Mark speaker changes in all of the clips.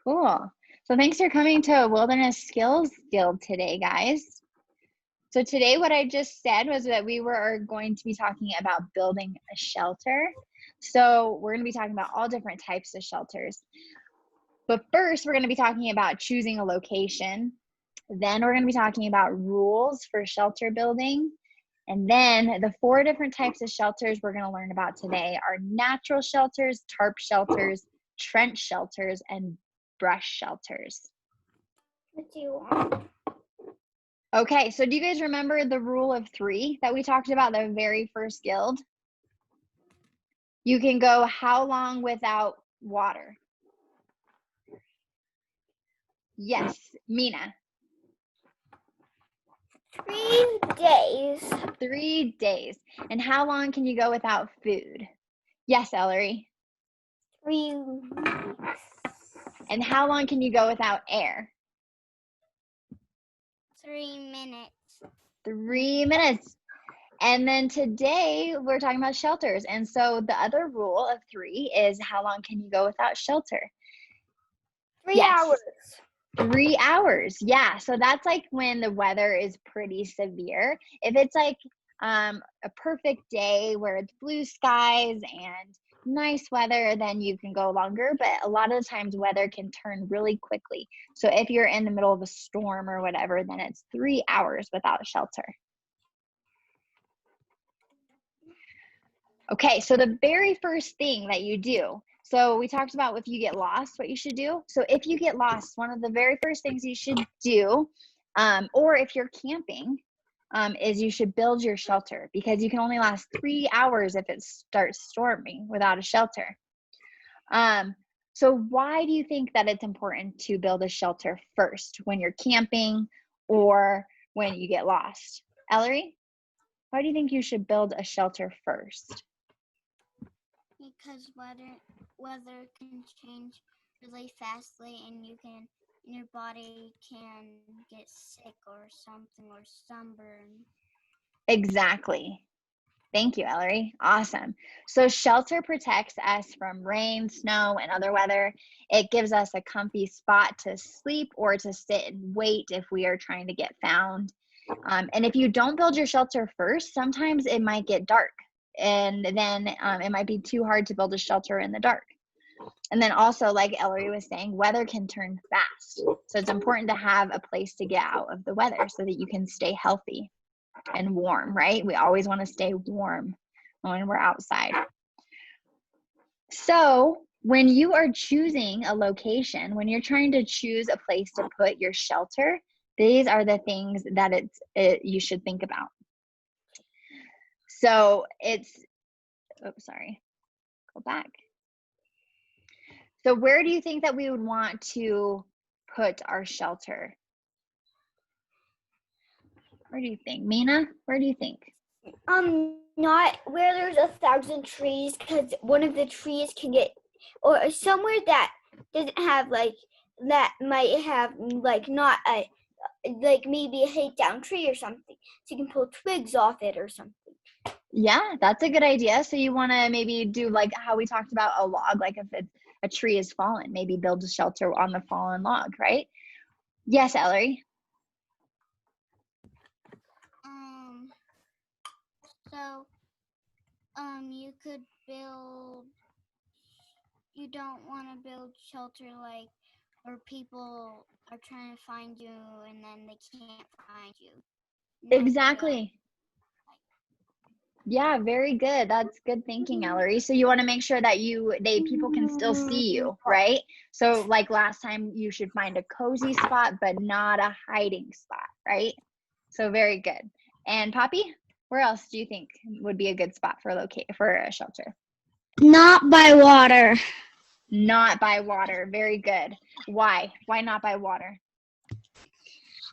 Speaker 1: Cool. So thanks for coming to Wilderness Skills Guild today, guys. So today what I just said was that we were going to be talking about building a shelter. So we're going to be talking about all different types of shelters. But first, we're going to be talking about choosing a location. Then we're going to be talking about rules for shelter building. And then the 4 different types of shelters we're going to learn about today are natural shelters, tarp shelters, trench shelters, and brush shelters.
Speaker 2: What do you want?
Speaker 1: Okay, so do you guys remember the rule of 3 that we talked about the very first guild? You can go how long without water? Yes, Mina.
Speaker 2: 3 days.
Speaker 1: 3 days. And how long can you go without food? Yes, Ellery.
Speaker 2: 3 weeks.
Speaker 1: And how long can you go without air?
Speaker 2: 3 minutes.
Speaker 1: 3 minutes. And then today we're talking about shelters. And so the other rule of 3 is how long can you go without shelter?
Speaker 2: 3 hours.
Speaker 1: 3 hours. Yeah. So that's like when the weather is pretty severe. If it's like a perfect day where it's blue skies and nice weather, then you can go longer. But a lot of the times weather can turn really quickly. So if you're in the middle of a storm or whatever, then it's 3 hours without shelter. Okay, so the very first thing that you do, so we talked about if you get lost, what you should do. So if you get lost, one of the very first things you should do, or if you're camping, is you should build your shelter, because you can only last 3 hours if it starts storming without a shelter. So why do you think that it's important to build a shelter first when you're camping or when you get lost? Ellery, why do you think you should build a shelter first?
Speaker 2: Because weather can change really fastly, and your body can get sick or something, or sunburn.
Speaker 1: Exactly. Thank you, Ellery. Awesome. So shelter protects us from rain, snow, and other weather. It gives us a comfy spot to sleep or to sit and wait if we are trying to get found. And if you don't build your shelter first, sometimes it might get dark, and then it might be too hard to build a shelter in the dark. And then also, like Ellery was saying, weather can turn fast. So it's important to have a place to get out of the weather so that you can stay healthy and warm, right? We always want to stay warm when we're outside. So when you are choosing a location, when you're trying to choose a place to put your shelter, these are the things that you should think about. So go back. So where do you think that we would want to put our shelter? Where do you think? Mina, where do you think?
Speaker 2: Not where there's 1,000 trees, because one of the trees can get, or somewhere that doesn't have that might have not a, maybe a hate down tree or something, so you can pull twigs off it or something.
Speaker 1: Yeah, that's a good idea. So you want to maybe do like how we talked about a log, like if a tree is fallen, maybe build a shelter on the fallen log, right? Yes, Ellery.
Speaker 2: You could build. You don't want to build shelter where people are trying to find you and then they can't find you.
Speaker 1: Exactly. Yeah, very good. That's good thinking, Ellery. So you want to make sure that people can still see you, right? So like last time, you should find a cozy spot, but not a hiding spot, right? So very good. And Poppy, where else do you think would be a good spot for a shelter?
Speaker 3: Not by water.
Speaker 1: Not by water. Very good. Why? Why not by water?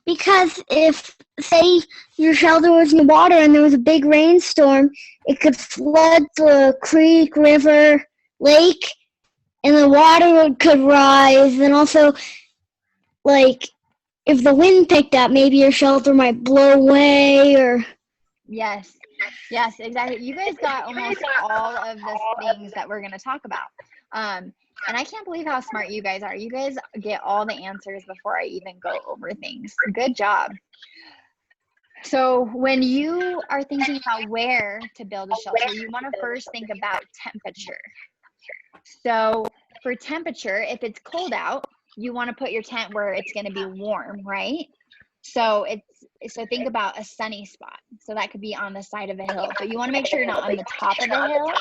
Speaker 3: Because if, say, your shelter was in the water and there was a big rainstorm, it could flood the creek, river, lake, and the water could rise. And also, if the wind picked up, maybe your shelter might blow away or...
Speaker 1: Yes, exactly. You guys got almost all of the things that we're going to talk about. And I can't believe how smart you guys are. You guys get all the answers before I even go over things. Good job. So when you are thinking about where to build a shelter, you want to first think about temperature. So for temperature, if it's cold out, you want to put your tent where it's going to be warm, right? So think about a sunny spot. So that could be on the side of a hill, but you want to make sure you're not on the top of the hill,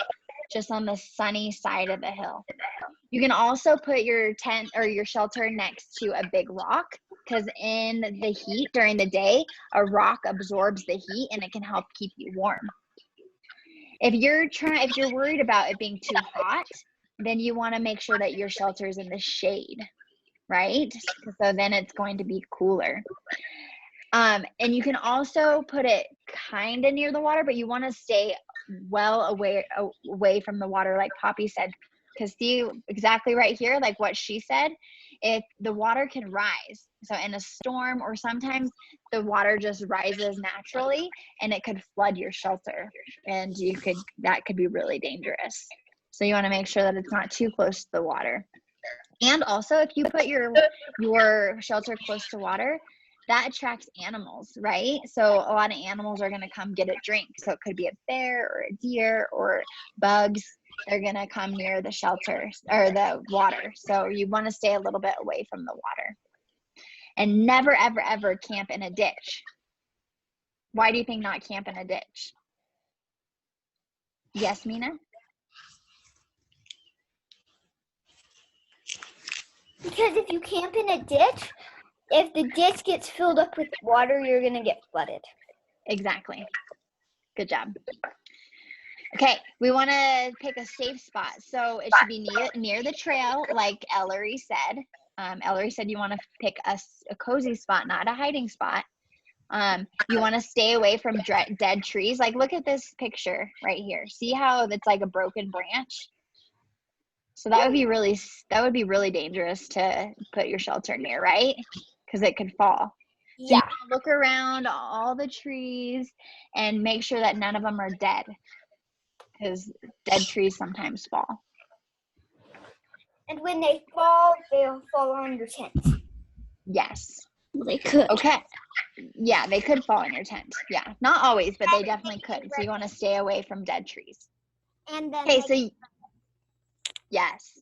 Speaker 1: just on the sunny side of the hill. You can also put your tent or your shelter next to a big rock, because in the heat during the day, a rock absorbs the heat and it can help keep you warm. If you're worried about it being too hot, then you want to make sure that your shelter is in the shade, right? So then it's going to be cooler. And you can also put it kind of near the water, but you want to stay well away from the water, like Poppy said, because see exactly right here, like what she said, if the water can rise. So in a storm, or sometimes the water just rises naturally and it could flood your shelter, and that could be really dangerous. So you want to make sure that it's not too close to the water. And also, if you put your shelter close to water, that attracts animals, right? So a lot of animals are going to come get a drink. So it could be a bear or a deer or bugs. They're going to come near the shelter or the water. So you want to stay a little bit away from the water. And never, ever, ever camp in a ditch. Why do you think not camp in a ditch? Yes, Mina?
Speaker 2: Because if you camp in a ditch, if the ditch gets filled up with water, you're going to get flooded.
Speaker 1: Exactly. Good job. Okay, we want to pick a safe spot. So it should be near the trail, like Ellery said. Ellery said you want to pick a cozy spot, not a hiding spot. You want to stay away from dead trees. Like, look at this picture right here. See how it's like a broken branch? So that would be really dangerous to put your shelter near, right? Because it could fall. So
Speaker 2: Yeah.
Speaker 1: you want to look around all the trees and make sure that none of them are dead, because dead trees sometimes fall.
Speaker 2: And when they fall, they'll fall on your tent.
Speaker 1: Yes.
Speaker 3: Well, they could.
Speaker 1: Okay. Yeah, they could fall in your tent. Yeah, not always, but they definitely could. So you want to stay away from dead trees.
Speaker 2: And then
Speaker 1: yes.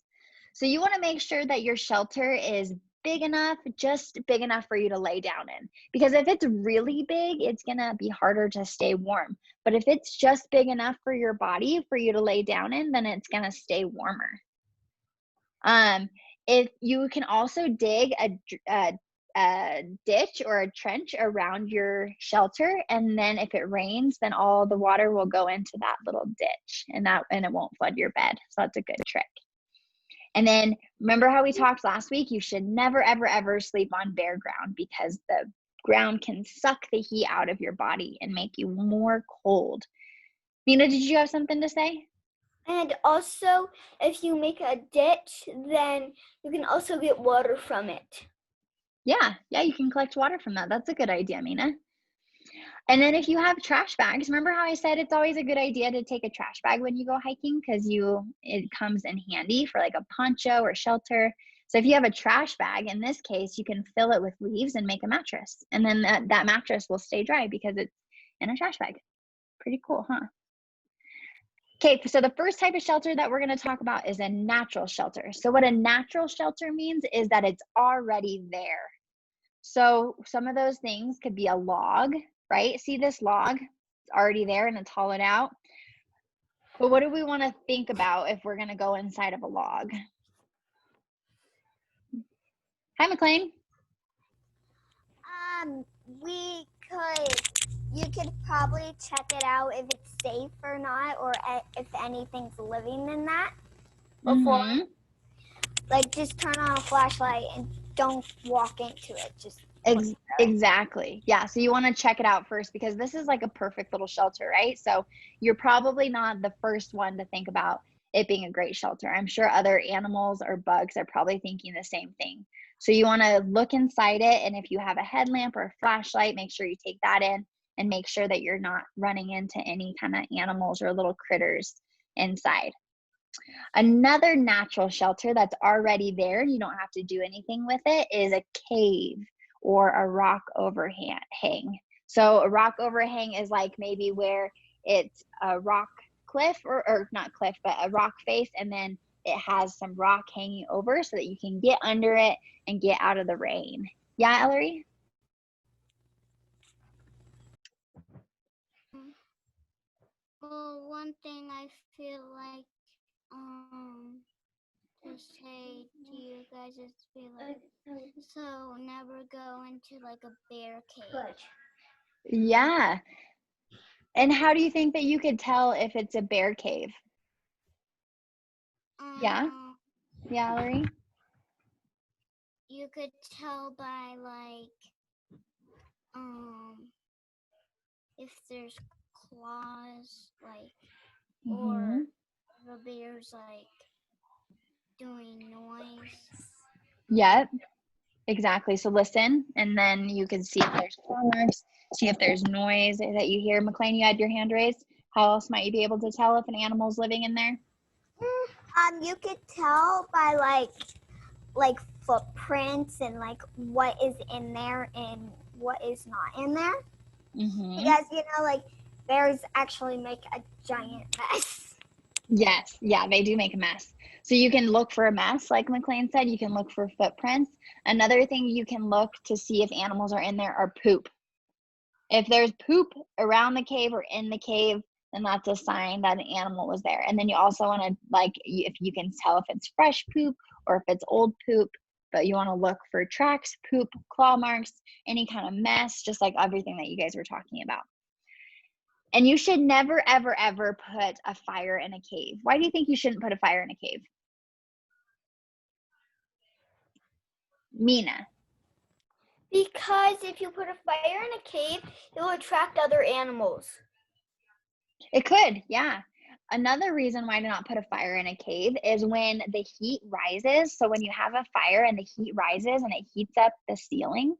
Speaker 1: So you want to make sure that your shelter is big enough, just big enough for you to lay down in. Because if it's really big, it's going to be harder to stay warm. But if it's just big enough for your body for you to lay down in, then it's going to stay warmer. If you can also dig a ditch or a trench around your shelter, and then if it rains, then all the water will go into that little ditch, and it won't flood your bed. So that's a good trick. And then remember how we talked last week, you should never, ever, ever sleep on bare ground, because the ground can suck the heat out of your body and make you more cold. Nina, did you have something to say?
Speaker 2: And also, if you make a ditch, then you can also get water from it.
Speaker 1: Yeah, you can collect water from that. That's a good idea, Mina. And then if you have trash bags, remember how I said it's always a good idea to take a trash bag when you go hiking, because it comes in handy for like a poncho or shelter. So if you have a trash bag, in this case, you can fill it with leaves and make a mattress. And then that mattress will stay dry because it's in a trash bag. Pretty cool, huh? Okay, so the first type of shelter that we're going to talk about is a natural shelter. So what a natural shelter means is that it's already there. So some of those things could be a log, right? See this log? It's already there and it's hollowed out. But what do we want to think about if we're going to go inside of a log? Hi, McLean.
Speaker 4: You could probably check it out if it's safe or not, or if anything's living in that before. Like, just turn on a flashlight and don't walk into it. Just
Speaker 1: exactly. Yeah. So you want to check it out first, because this is like a perfect little shelter, right? So you're probably not the first one to think about it being a great shelter. I'm sure other animals or bugs are probably thinking the same thing. So you want to look inside it, and if you have a headlamp or a flashlight, make sure you take that in and make sure that you're not running into any kind of animals or little critters inside. Another natural shelter that's already there, you don't have to do anything with it, is a cave or a rock overhang. So a rock overhang is like maybe where it's a rock cliff, or not cliff, but a rock face, and then it has some rock hanging over so that you can get under it and get out of the rain. Yeah, Ellery?
Speaker 4: Well, one thing I feel like to say to you guys is be like, so never go into like a bear cave.
Speaker 1: Yeah. And how do you think that you could tell if it's a bear cave? Yeah? Yeah, Ellery?
Speaker 4: You could tell by like if there's claws, like, or the bear's like doing noise.
Speaker 1: Yep, exactly. So listen, and then you can see if there's claw marks, see if there's noise that you hear. McLean, you had your hand raised. How else might you be able to tell if an animal's living in there?
Speaker 4: You could tell by like footprints and like what is in there and what is not in there. Because like bears actually make a giant mess.
Speaker 1: Yes, yeah, they do make a mess. So you can look for a mess, like McLean said. You can look for footprints. Another thing you can look to see if animals are in there are poop. If there's poop around the cave or in the cave, then that's a sign that an animal was there. And then you also want to, like, if you can tell if it's fresh poop or if it's old poop, but you want to look for tracks, poop, claw marks, any kind of mess, just like everything that you guys were talking about. And you should never, ever, ever put a fire in a cave. Why do you think you shouldn't put a fire in a cave? Mina.
Speaker 2: Because if you put a fire in a cave, it will attract other animals.
Speaker 1: It could, yeah. Another reason why to not put a fire in a cave is when the heat rises. So when you have a fire and the heat rises and it heats up the ceiling,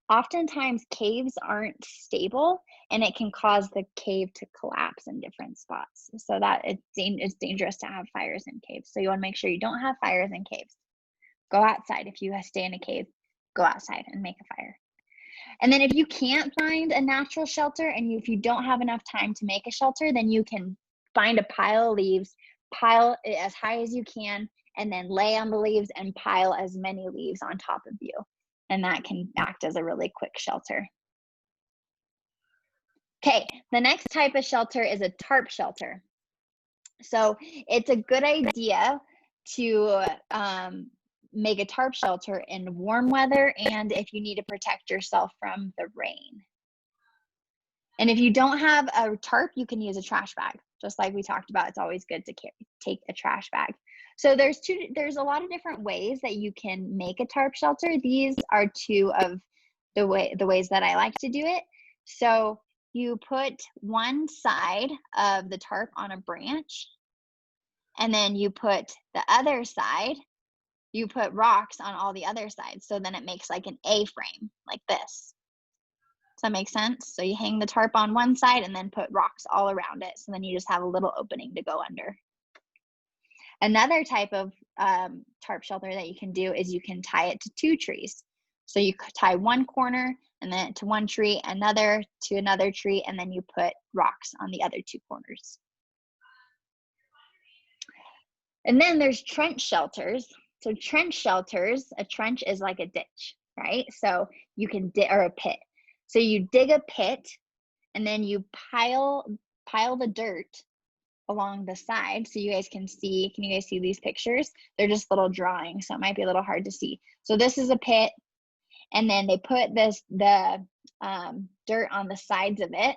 Speaker 1: oftentimes caves aren't stable and it can cause the cave to collapse in different spots. So that it's dangerous to have fires in caves. So you want to make sure you don't have fires in caves. Go outside. If you stay in a cave, go outside and make a fire. And then if you can't find a natural shelter and if you don't have enough time to make a shelter, then you can find a pile of leaves, pile it as high as you can, and then lay on the leaves and pile as many leaves on top of you. And that can act as a really quick shelter. Okay, the next type of shelter is a tarp shelter. So it's a good idea to make a tarp shelter in warm weather and if you need to protect yourself from the rain. And if you don't have a tarp, you can use a trash bag. Just like we talked about, it's always good to take a trash bag. So there's a lot of different ways that you can make a tarp shelter. These are two of the ways that I like to do it. So you put one side of the tarp on a branch, and then you put the other side, you put rocks on all the other sides. So then it makes like an A-frame, like this. Does that make sense? So you hang the tarp on one side and then put rocks all around it. So then you just have a little opening to go under. Another type of tarp shelter that you can do is you can tie it to two trees. So you tie one corner and then to one tree, another to another tree, and then you put rocks on the other two corners. And then there's trench shelters. So trench shelters, a trench is like a ditch, right? So you can or a pit. So you dig a pit and then you pile the dirt along the side so you guys can see. Can you guys see these pictures? They're just little drawings, so it might be a little hard to see. So this is a pit, and then they put the dirt on the sides of it,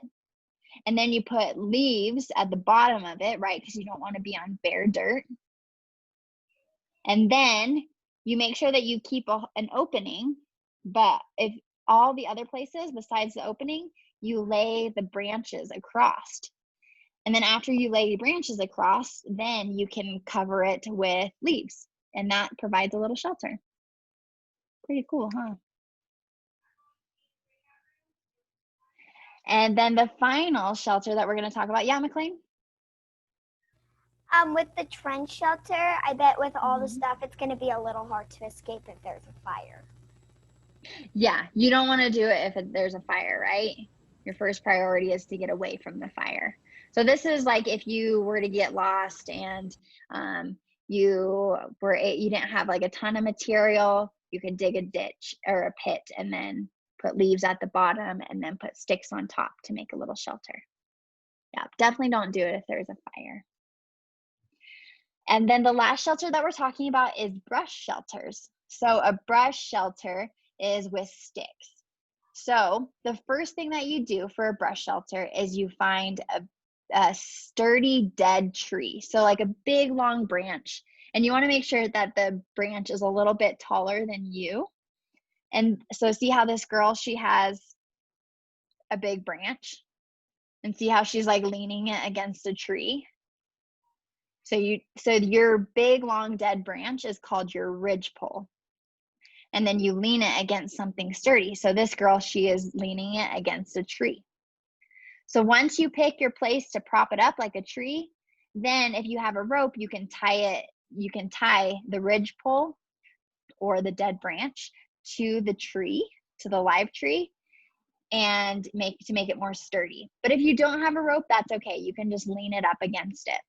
Speaker 1: and then you put leaves at the bottom of it, right? Because you don't want to be on bare dirt. And then you make sure that you keep an opening, but if all the other places besides the opening, you lay the branches across. And then after you lay the branches across, then you can cover it with leaves, and that provides a little shelter. Pretty cool, huh? And then the final shelter that we're going to talk about, yeah, McLean?
Speaker 4: With the trench shelter, I bet with all the stuff, it's going to be a little hard to escape if there's a fire.
Speaker 1: Yeah, you don't want to do it if there's a fire, right? Your first priority is to get away from the fire. So this is like if you were to get lost and you didn't have like a ton of material, you could dig a ditch or a pit and then put leaves at the bottom and then put sticks on top to make a little shelter. Yeah, definitely don't do it if there's a fire. And then the last shelter that we're talking about is brush shelters. So a brush shelter is with sticks. So the first thing that you do for a brush shelter is you find a sturdy dead tree. So like a big long branch. And you want to make sure that the branch is a little bit taller than you. And so see how this girl, she has a big branch? And see how she's like leaning it against a tree? So your big long dead branch is called your ridgepole. And then you lean it against something sturdy. So this girl, she is leaning it against a tree. So once you pick your place to prop it up like a tree, then if you have a rope, you can tie the ridgepole or the dead branch to the tree, to the live tree, and make it more sturdy. But if you don't have a rope, that's okay. You can just lean it up against it.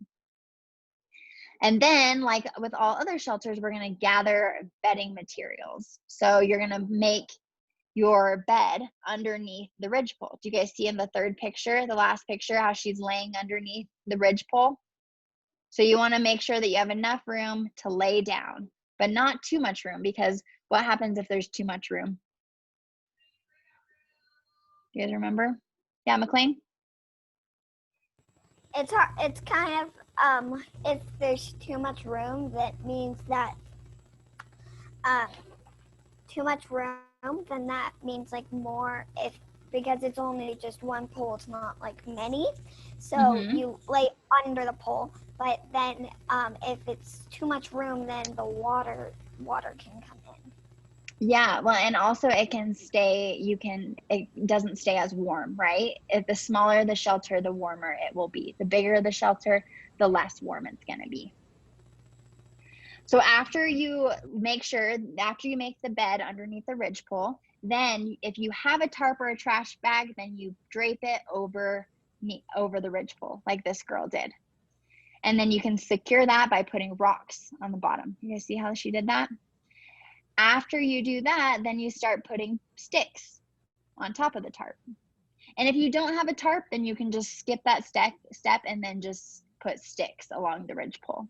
Speaker 1: And then, like with all other shelters, we're going to gather bedding materials. So you're going to make your bed underneath the ridgepole. Do you guys see in the third picture, the last picture, how she's laying underneath the ridgepole? So you want to make sure that you have enough room to lay down, but not too much room, because what happens if there's too much room? Do you guys remember? Yeah, McLean?
Speaker 4: It's hard. It's kind of if there's too much room, that means that too much room, then that means like more, because it's only just one pole, it's not like many. So you lay under the pole, but then if it's too much room, then the water can come in.
Speaker 1: Yeah, well, and also it doesn't stay as warm, right? If the smaller the shelter, the warmer it will be. The bigger the shelter, the less warm it's going to be. So after you make the bed underneath the ridgepole, then if you have a tarp or a trash bag, then you drape it over the ridgepole like this girl did. And then you can secure that by putting rocks on the bottom. You guys see how she did that? After you do that, then you start putting sticks on top of the tarp. And if you don't have a tarp, then you can just skip that step and then just put sticks along the ridgepole.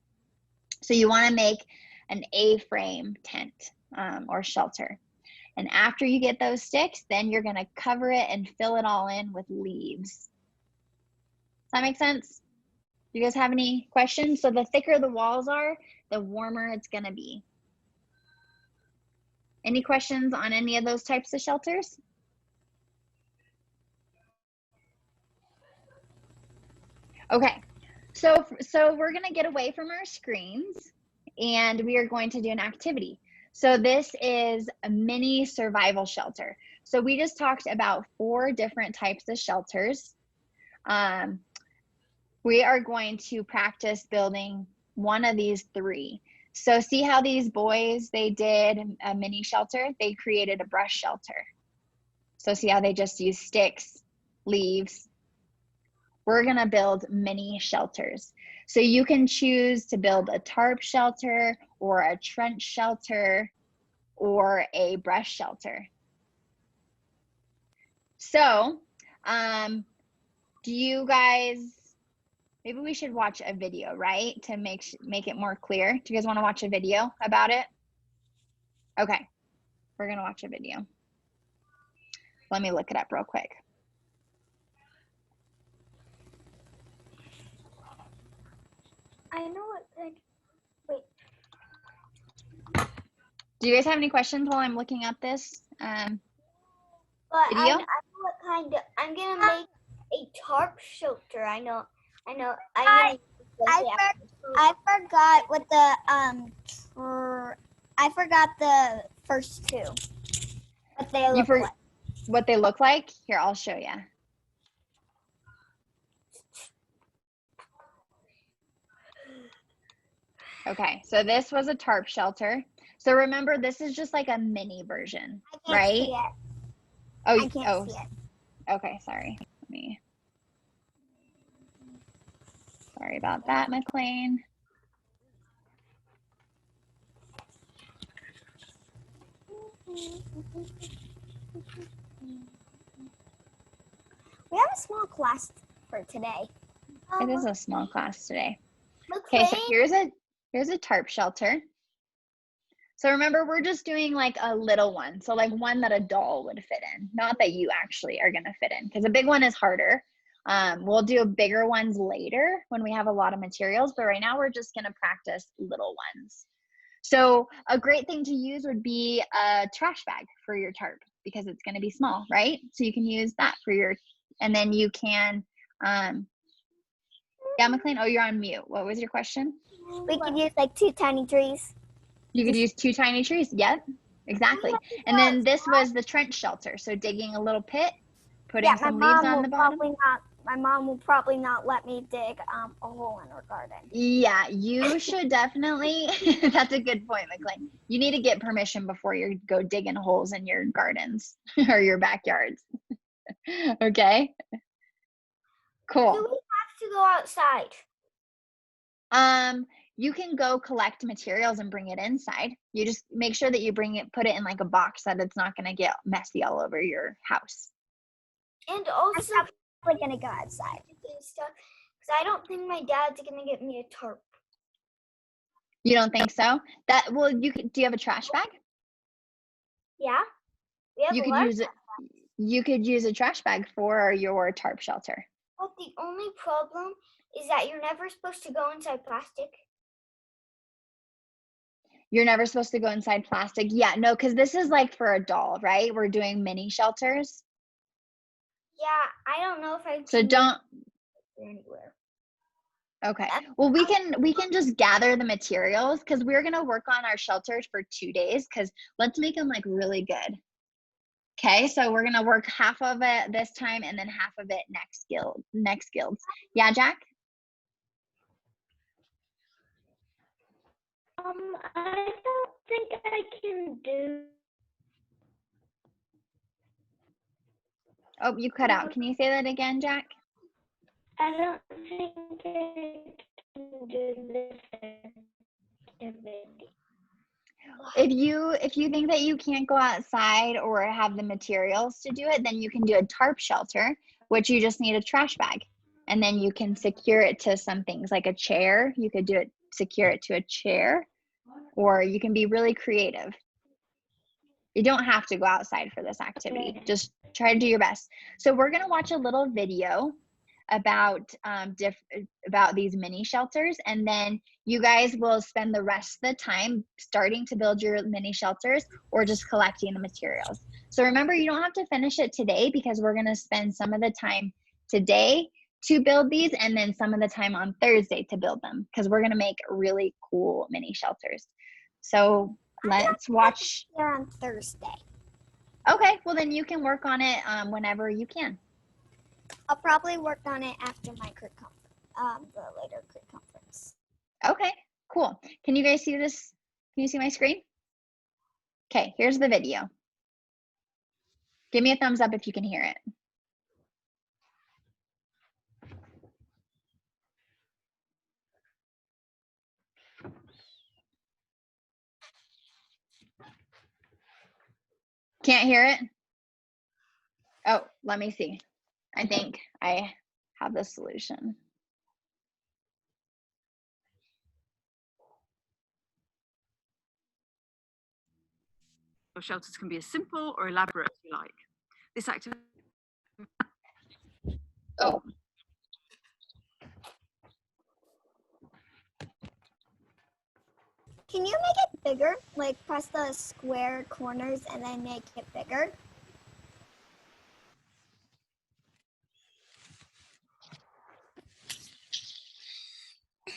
Speaker 1: So you want to make an A-frame tent or shelter. And after you get those sticks, then you're going to cover it and fill it all in with leaves. Does that make sense? Do you guys have any questions? So the thicker the walls are, the warmer it's going to be. Any questions on any of those types of shelters? Okay, so we're going to get away from our screens and we are going to do an activity. So this is a mini survival shelter. So we just talked about 4 different types of shelters. We are going to practice building one of these 3. So see how these boys, they did a mini shelter? They created a brush shelter. So see how they just use sticks, leaves. We're going to build mini shelters. So you can choose to build a tarp shelter or a trench shelter or a brush shelter. So do you guys, maybe we should watch a video, right? To make it more clear. Do you guys want to watch a video about it? Okay, we're going to watch a video. Let me look it up real quick.
Speaker 4: I know what, like, wait.
Speaker 1: Do you guys have any questions while I'm looking up this
Speaker 2: But
Speaker 1: video?
Speaker 2: I know what kind of. I'm gonna make a tarp shelter. I know.
Speaker 4: I forgot what the I forgot the first 2. What they look like.
Speaker 1: What they look like? Here, I'll show you. Okay, so this was a tarp shelter. So remember, this is just like a mini version,
Speaker 4: I can't
Speaker 1: right?
Speaker 4: see it.
Speaker 1: Oh,
Speaker 4: I can't see it.
Speaker 1: Okay, sorry. Sorry about that, McLean.
Speaker 4: We have a small class for today.
Speaker 1: It is a small class today.
Speaker 2: McLean,
Speaker 1: Okay, so here's a tarp shelter. So remember, we're just doing like a little one. So like one that a doll would fit in, not that you actually are gonna fit in, because a big one is harder. We'll do bigger ones later when we have a lot of materials, but right now we're just gonna practice little ones. So a great thing to use would be a trash bag for your tarp because it's gonna be small, right? So you can use that for your, and then you can, yeah, McLean, oh, you're on mute. What was your question?
Speaker 4: We could use like 2 tiny trees.
Speaker 1: You could use 2 tiny trees. Yep, exactly. And then this was the trench shelter. So digging a little pit, putting some leaves on the bottom.
Speaker 4: My mom will probably not let me dig a hole in her garden.
Speaker 1: Yeah, you should definitely. That's a good point, McLean. You need to get permission before you go digging holes in your gardens or your backyards. Okay. Cool.
Speaker 2: do we have to go outside?
Speaker 1: You can go collect materials and bring it inside. You just make sure that you put it in like a box that it's not going to get messy all over your house.
Speaker 2: And also,
Speaker 4: I'm probably gonna go outside.
Speaker 2: Because I don't think my dad's gonna get me a tarp.
Speaker 1: You don't think so? Well, do you have a trash bag?
Speaker 2: Yeah, we have
Speaker 1: You
Speaker 2: a
Speaker 1: could
Speaker 2: lot.
Speaker 1: use it. You could use a trash bag for your tarp shelter.
Speaker 2: But the only problem is that you're never supposed to go inside plastic.
Speaker 1: You're never supposed to go inside plastic. Yeah, no, because this is like for a doll, right? We're doing mini shelters.
Speaker 2: Yeah, I don't know if I
Speaker 1: So
Speaker 2: can
Speaker 1: don't.
Speaker 2: go anywhere.
Speaker 1: Okay. Well, we can just gather the materials because we're gonna work on our shelters for 2 days. Because let's make them like really good. Okay, so we're gonna work half of it this time and then half of it next guilds. Yeah, Jack?
Speaker 2: I don't think I can do.
Speaker 1: Oh, you cut out. Can you say that again, Jack?
Speaker 2: I don't think I can do this activity.
Speaker 1: If you think that you can't go outside or have the materials to do it, then you can do a tarp shelter, which you just need a trash bag. And then you can secure it to some things like a chair. You could secure it to a chair, or you can be really creative. You don't have to go outside for this activity. Just try to do your best. So we're gonna watch a little video about about these mini shelters, and then you guys will spend the rest of the time starting to build your mini shelters or just collecting the materials. So remember, you don't have to finish it today because we're gonna spend some of the time today to build these and then some of the time on Thursday to build them because we're gonna make really cool mini shelters. So let's watch.
Speaker 4: Here on Thursday.
Speaker 1: Okay, well then you can work on it whenever you can.
Speaker 4: I'll probably work on it after my crit conference, the later crit conference.
Speaker 1: Okay, cool. Can you guys see this? Can you see my screen? Okay, here's the video. Give me a thumbs up if you can hear it. Can't hear it? Oh, let me see. I think I have the solution.
Speaker 5: Shelters can be as simple or elaborate as you like. This activity.
Speaker 1: Oh.
Speaker 4: Can you make it bigger? Like press the square corners and then make it bigger?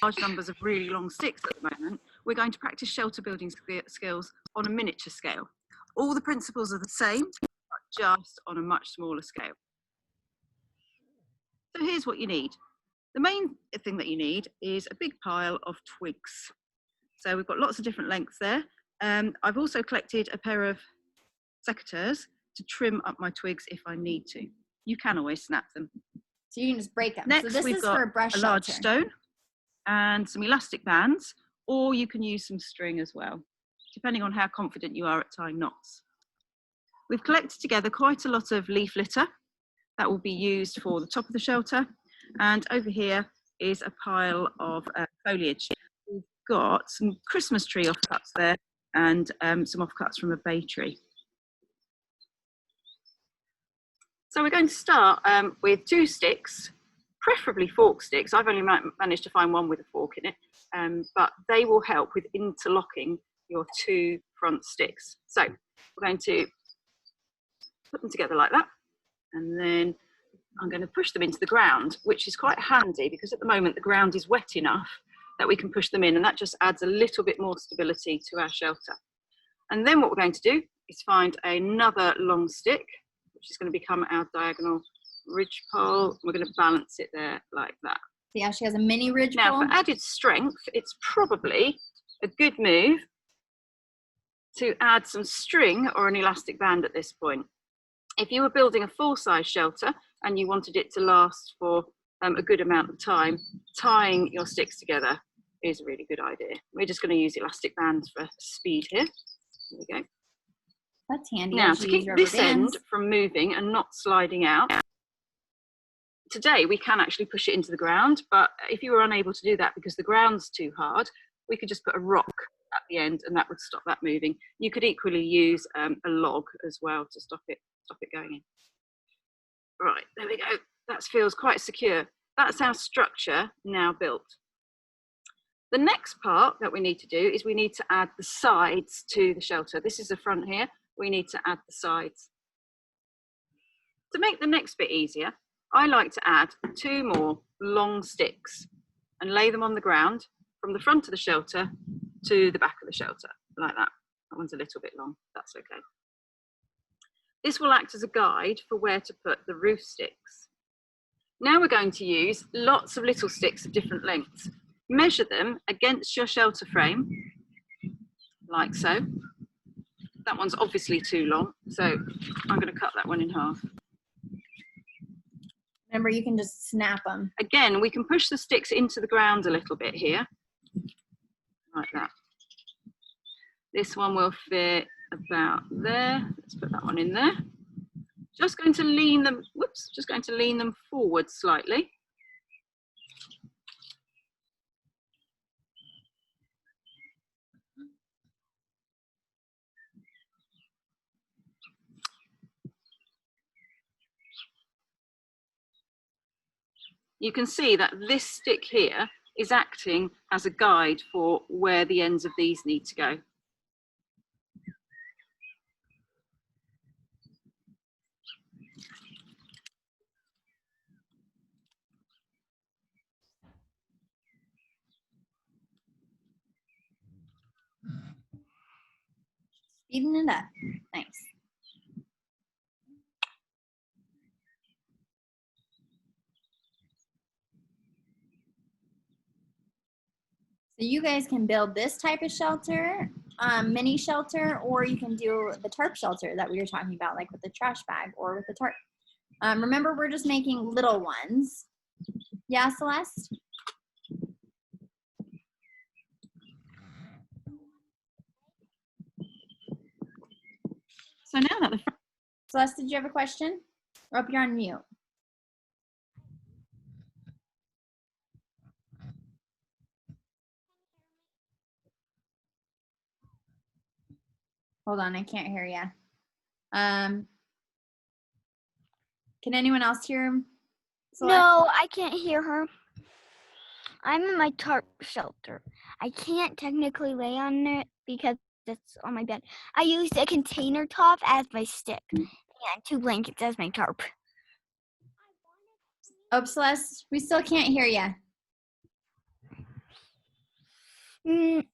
Speaker 5: Large numbers of really long sticks at the moment, we're going to practice shelter building skills on a miniature scale. All the principles are the same, but just on a much smaller scale. So here's what you need. The main thing that you need is a big pile of twigs. So we've got lots of different lengths there. I've also collected a pair of secateurs to trim up my twigs if I need to. You can always snap them.
Speaker 1: So you can just break them.
Speaker 5: Next,
Speaker 1: so this
Speaker 5: we've
Speaker 1: is
Speaker 5: got
Speaker 1: for a brush
Speaker 5: a large
Speaker 1: shelter.
Speaker 5: stone and some elastic bands, or you can use some string as well, depending on how confident you are at tying knots. We've collected together quite a lot of leaf litter that will be used for the top of the shelter. And over here is a pile of foliage. We've got some Christmas tree offcuts there and some offcuts from a bay tree. So we're going to start with 2 sticks, preferably fork sticks. I've only managed to find one with a fork in it, but they will help with interlocking your 2 front sticks. So we're going to put them together like that, and then I'm going to push them into the ground, which is quite handy because at the moment the ground is wet enough that we can push them in, and that just adds a little bit more stability to our shelter. And then what we're going to do is find another long stick, which is going to become our diagonal ridge pole. We're going to balance it there like that.
Speaker 1: See how she has a mini ridge
Speaker 5: Now,
Speaker 1: pole?
Speaker 5: for added strength, it's probably a good move to add some string or an elastic band at this point. If you were building a full-size shelter and you wanted it to last for a good amount of time, tying your sticks together is a really good idea. We're just going to use elastic bands for speed here. There we go.
Speaker 1: That's handy.
Speaker 5: Now, to keep this end from moving and not sliding out, today we can actually push it into the ground, but if you were unable to do that because the ground's too hard, we could just put a rock at the end and that would stop that moving. You could equally use a log as well to stop it going in. Right, there we go. That feels quite secure. That's our structure now built. The next part that we need to do is we need to add the sides to the shelter. This is the front here. We need to add the sides. To make the next bit easier, I like to add 2 more long sticks and lay them on the ground from the front of the shelter to the back of the shelter, like that. That one's a little bit long, that's okay. This will act as a guide for where to put the roof sticks. Now we're going to use lots of little sticks of different lengths. Measure them against your shelter frame, like so. That one's obviously too long, so I'm going to cut that one in half.
Speaker 1: Remember, you can just snap them.
Speaker 5: Again, we can push the sticks into the ground a little bit here, like that. This one will fit about there. Let's put that one in there. Just going to lean them, just going to lean them forward slightly. You can see that this stick here is acting as a guide for where the ends of these need to go.
Speaker 1: Speeding it up. Nice. So you guys can build this type of shelter, mini shelter, or you can do the tarp shelter that we were talking about, like with the trash bag or with the tarp. Remember, we're just making little ones. Yeah, Celeste? So now that the Celeste, did you have a question? Or you're on mute. Hold on, I can't hear you. Can anyone else hear him? Celeste?
Speaker 2: No, I can't hear her. I'm in my tarp shelter. I can't technically lay on it because it's on my bed. I used a container top as my stick and 2 blankets as my tarp.
Speaker 1: Oh, Celeste, we still can't hear you. Try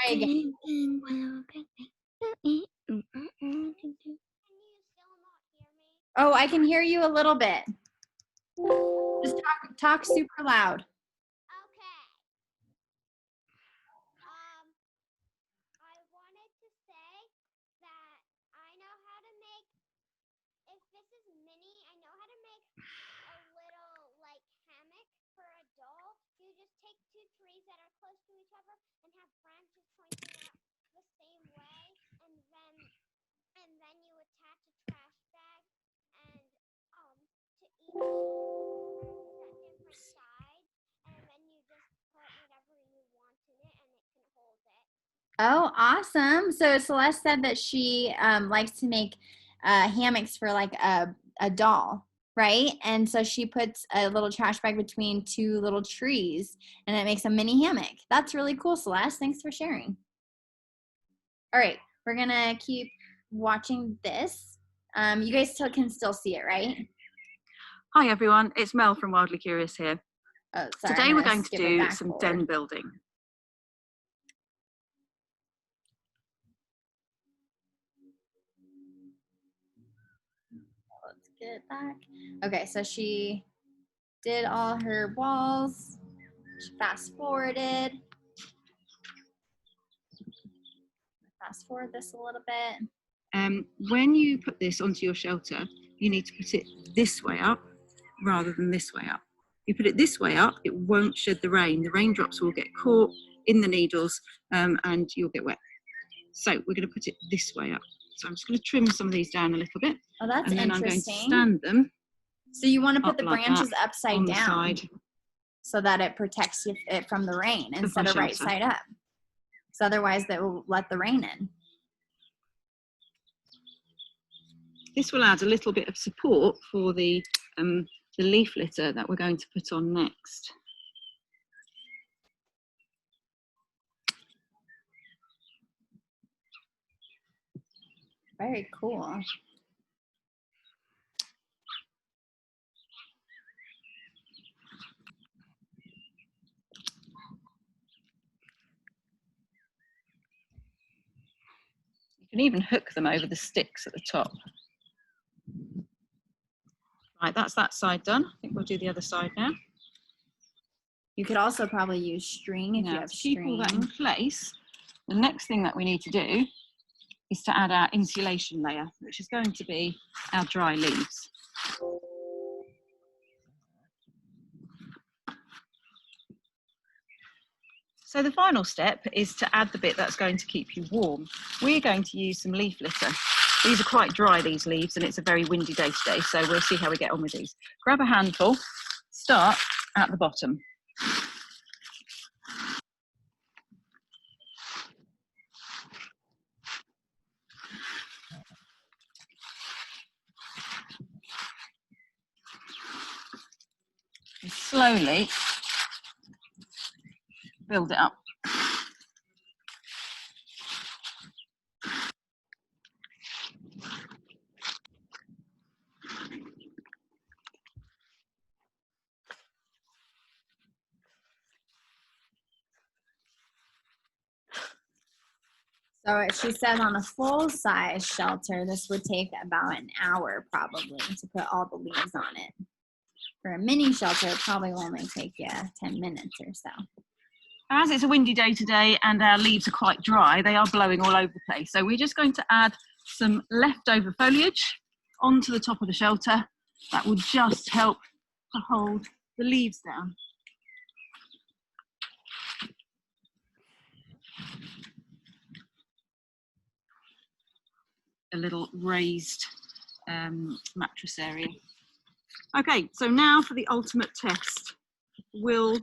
Speaker 1: again. Oh, I can hear you a little bit. Just talk super loud.
Speaker 4: this is mini. I know how to make a little like hammock for a doll. You just take two trees that are close to each other and have branches pointing out the same way, and then you attach a trash bag and to each branches at different sides, and then you just put whatever you want in it and it can hold it.
Speaker 1: Oh, awesome. So Celeste said that she likes to make hammocks for like a doll, right? And so she puts a little trash bag between two little trees and it makes a mini hammock. That's really cool, Celeste. Thanks for sharing. All right, we're going to keep watching this. You guys can still see it, right?
Speaker 5: Hi everyone, it's Mel from Wildly Curious here.
Speaker 1: Oh, sorry,
Speaker 5: Today we're going to do some den building.
Speaker 1: Let's get it back. Okay, so she did all her walls. She fast forwarded. Fast forward this a little bit.
Speaker 5: When you put this onto your shelter, you need to put it this way up rather than this way up. If you put it this way up, it won't shed the rain. The raindrops will get caught in the needles and you'll get wet. So we're going to put it this way up. So I'm just going to trim some of these down a little bit.
Speaker 1: Oh, that's
Speaker 5: and then
Speaker 1: interesting.
Speaker 5: I'm going to stand them.
Speaker 1: So you want to put the
Speaker 5: like
Speaker 1: branches upside down
Speaker 5: side.
Speaker 1: So that it protects it from the rain instead of right side up. So otherwise they will let the rain in.
Speaker 5: This will add a little bit of support for the leaf litter that we're going to put on next.
Speaker 1: Very cool.
Speaker 5: You can even hook them over the sticks at the top. Right, that's that side done. I think we'll do the other side now.
Speaker 1: You could also probably use string if you have
Speaker 5: To keep all that in
Speaker 1: string.
Speaker 5: place, the next thing that we need to do is to add our insulation layer, which is going to be our dry leaves. So the final step is to add the bit that's going to keep you warm. We're going to use some leaf litter. These are quite dry, these leaves, and it's a very windy day today, so we'll see how we get on with these. Grab a handful, start at the bottom. And slowly build it up.
Speaker 1: So she said on a full size shelter, this would take about an hour probably to put all the leaves on it. For a mini shelter, it probably will only take you 10 minutes or so.
Speaker 5: As it's a windy day today and our leaves are quite dry, they are blowing all over the place. So we're just going to add some leftover foliage onto the top of the shelter. That will just help to hold the leaves down. A little raised mattress area. Okay, so now for the ultimate test. Will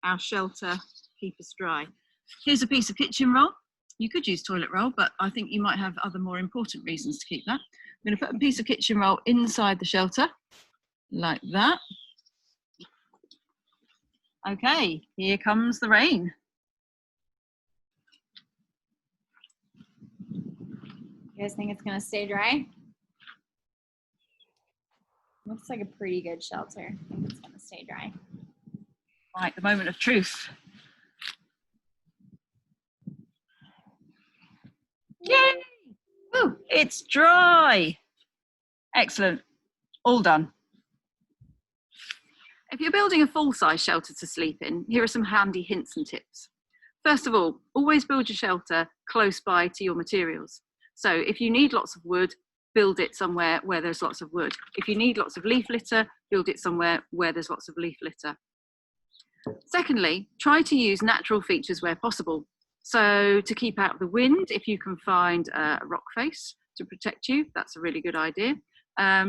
Speaker 5: our shelter keep us dry? Here's a piece of kitchen roll. You could use toilet roll, but I think you might have other more important reasons to keep that. I'm going to put a piece of kitchen roll inside the shelter, like that. Okay, here comes the rain.
Speaker 1: You guys think it's gonna stay dry? Looks like a pretty good shelter. I think it's gonna stay dry.
Speaker 5: Right, the moment of truth. Yay! Woo, it's dry. Excellent, all done. If you're building a full-size shelter to sleep in, here are some handy hints and tips. First of all, always build your shelter close by to your materials. So if you need lots of wood, build it somewhere where there's lots of wood. If you need lots of leaf litter, build it somewhere where there's lots of leaf litter. Secondly, try to use natural features where possible. So to keep out the wind, if you can find a rock face to protect you, that's a really good idea.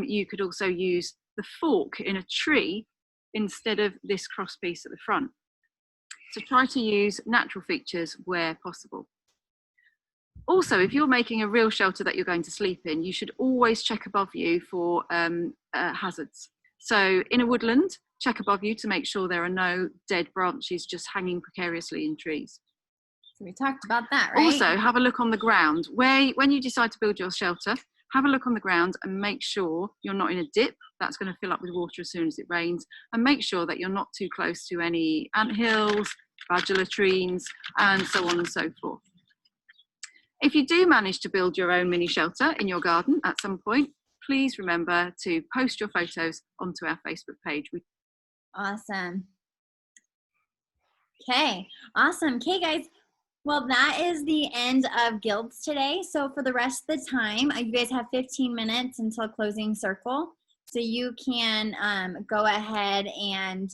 Speaker 5: You could also use the fork in a tree instead of this cross piece at the front. So try to use natural features where possible. Also, if you're making a real shelter that you're going to sleep in, you should always check above you for hazards. So in a woodland, check above you to make sure there are no dead branches just hanging precariously in trees.
Speaker 1: So we talked about that, right?
Speaker 5: Also, have a look on the ground. When you decide to build your shelter, have a look on the ground and make sure you're not in a dip. That's going to fill up with water as soon as it rains. And make sure that you're not too close to any anthills, badger latrines, and so on and so forth. If you do manage to build your own mini shelter in your garden at some point, please remember to post your photos onto our Facebook page.
Speaker 1: Awesome. Okay, awesome. Okay, guys. Well, that is the end of guilds today. So for the rest of the time, you guys have 15 minutes until closing circle. So you can go ahead and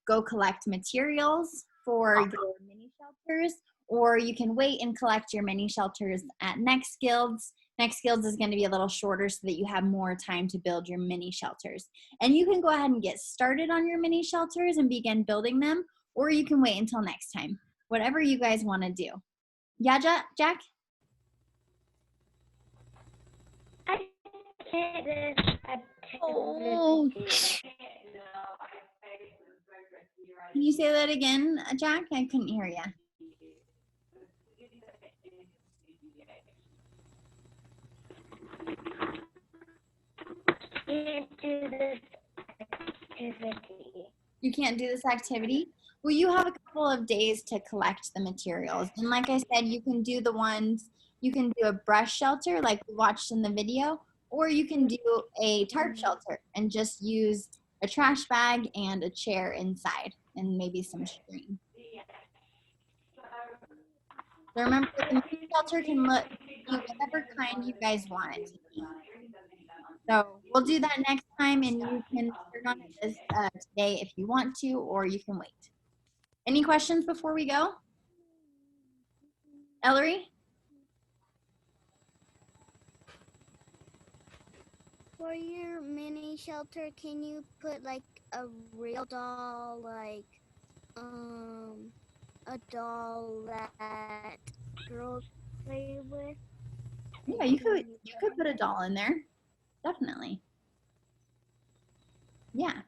Speaker 1: go collect materials for your mini shelters, or you can wait and collect your mini shelters at next guilds. Next guilds is going to be a little shorter so that you have more time to build your mini shelters. And you can go ahead and get started on your mini shelters and begin building them, or you can wait until next time. Whatever you guys want to do. Yeah, Jack?
Speaker 4: I can't.
Speaker 1: Oh. Can you say that again, Jack? I couldn't hear you.
Speaker 4: Can't do this activity.
Speaker 1: You can't do this activity? Well, you have a couple of days to collect the materials. And like I said, you can do you can do a brush shelter like we watched in the video, or you can do a tarp shelter and just use a trash bag and a chair inside and maybe some string. So remember, the mini shelter can look whatever kind you guys want it to be. So we'll do that next time, and you can turn on it this, today if you want to, or you can wait. Any questions before we go? Ellery?
Speaker 4: For your mini shelter, can you put like a real doll, like a doll that girls play with?
Speaker 1: Yeah, you could put a doll in there. Definitely. Yeah.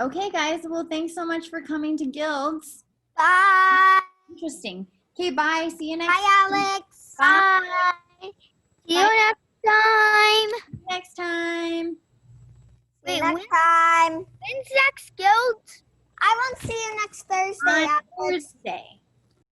Speaker 1: Okay, guys. Well, thanks so much for coming to Guilds.
Speaker 4: Bye.
Speaker 1: Interesting. Okay, bye. See you next
Speaker 4: Bye,
Speaker 1: time.
Speaker 4: Alex.
Speaker 1: Bye.
Speaker 2: See you next time.
Speaker 1: Next time.
Speaker 4: Wait, next time.
Speaker 2: When's next guild?
Speaker 4: I won't see you next Thursday,
Speaker 1: On
Speaker 4: Alex.
Speaker 1: Thursday.